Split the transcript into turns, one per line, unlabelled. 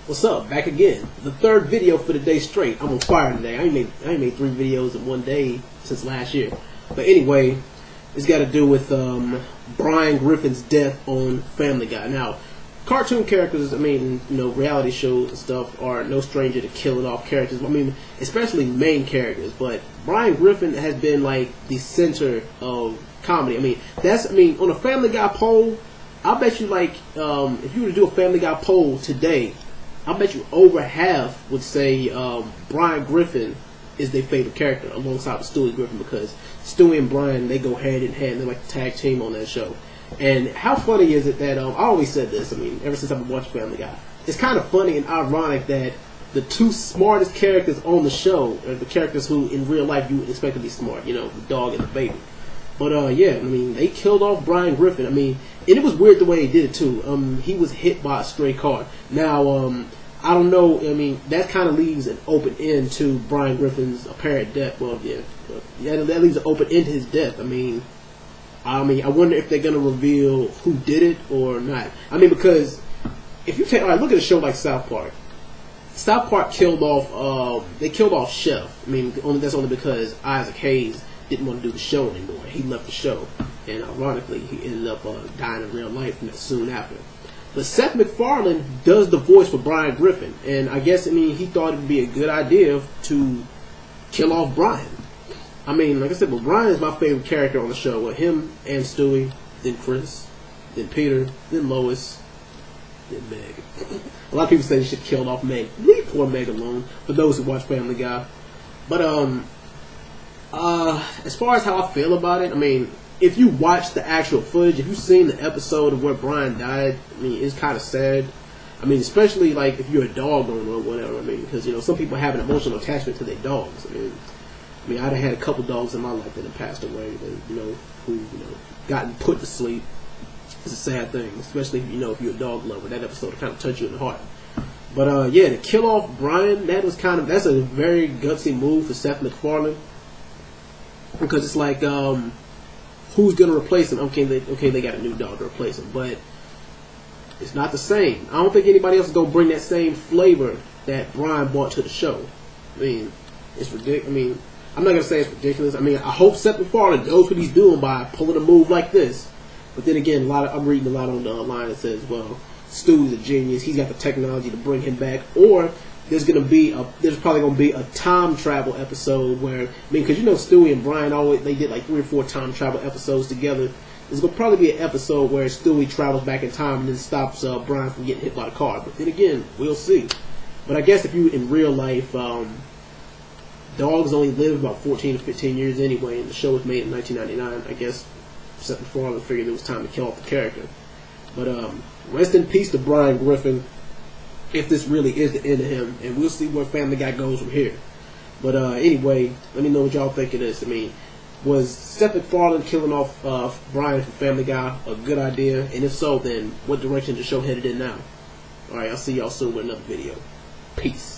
What's up? Back again. The third video for the day straight. I'm on fire today. I ain't made 3 videos in one day since last year. But anyway, it's got to do with Brian Griffin's death on Family Guy. Now, cartoon characters, I mean, you know, reality shows and stuff are no stranger to killing off characters. I mean, especially main characters. But Brian Griffin has been like the center of comedy. I mean, on a Family Guy poll, I bet you like if you were to do a Family Guy poll today, I bet you over half would say Brian Griffin is their favorite character alongside with Stewie Griffin, because Stewie and Brian, they go hand in hand. They're like the tag team on that show. And how funny is it that I always said this, I mean, ever since I've been watching Family Guy, it's kind of funny and ironic that the 2 smartest characters on the show are the characters who in real life you would expect to be smart, you know, the dog and the baby. But yeah, I mean, they killed off Brian Griffin. I mean, and it was weird the way he did it too. He was hit by a stray car. Now, I don't know. I mean, that kind of leaves an open end to Brian Griffin's apparent death. Well, yeah, that leaves an open end to his death. I mean, I wonder if they're gonna reveal who did it or not. I mean, because if you take, all right, look at a show like South Park. South Park killed off. They killed off Chef. I mean, that's only because Isaac Hayes didn't want to do the show anymore. He left the show, and ironically, he ended up dying in real life soon after. But Seth MacFarlane does the voice for Brian Griffin, and I guess, I mean, he thought it would be a good idea to kill off Brian. I mean, like I said, but Brian is my favorite character on the show. With him and Stewie, then Chris, then Peter, then Lois, then Meg. A lot of people say they should kill off Meg. Leave poor Meg alone, for those who watch Family Guy. But as far as how I feel about it, I mean, if you watch the actual footage, if you've seen the episode of where Brian died, I mean, it's kind of sad. I mean, especially like if you're a dog owner or whatever. I mean, because, you know, some people have an emotional attachment to their dogs. I mean, I'd have had a couple dogs in my life that have passed away, and, you know, who, you know, gotten put to sleep. It's a sad thing, especially, you know, if you're a dog lover. That episode kind of touched you in the heart. But yeah, to kill off Brian, that's a very gutsy move for Seth MacFarlane, because it's like, who's gonna replace him? Okay, they got a new dog to replace him, but it's not the same. I don't think anybody else is gonna bring that same flavor that Brian brought to the show. I mean, it's ridiculous. I mean, I'm not gonna say it's ridiculous. I mean, I hope Seth MacFarlane knows what he's doing by pulling a move like this. But then again, I'm reading a lot on the line that says, well, Stewie's a genius. He's got the technology to bring him back, or there's probably gonna be a time travel episode where, I mean, because, you know, Stewie and Brian they did like 3 or 4 time travel episodes together. There's gonna probably be an episode where Stewie travels back in time and then stops Brian from getting hit by a car. But then again, we'll see. But I guess if you in real life, dogs only live about 14 to 15 years anyway, and the show was made in 1999. I guess Seth MacFarlane figured it was time to kill off the character. But rest in peace to Brian Griffin, if this really is the end of him, and we'll see where Family Guy goes from here. But anyway, let me know what y'all think of this. I mean, was Seth MacFarlane killing off Brian from Family Guy a good idea? And if so, then what direction is the show headed in now? Alright, I'll see y'all soon with another video. Peace.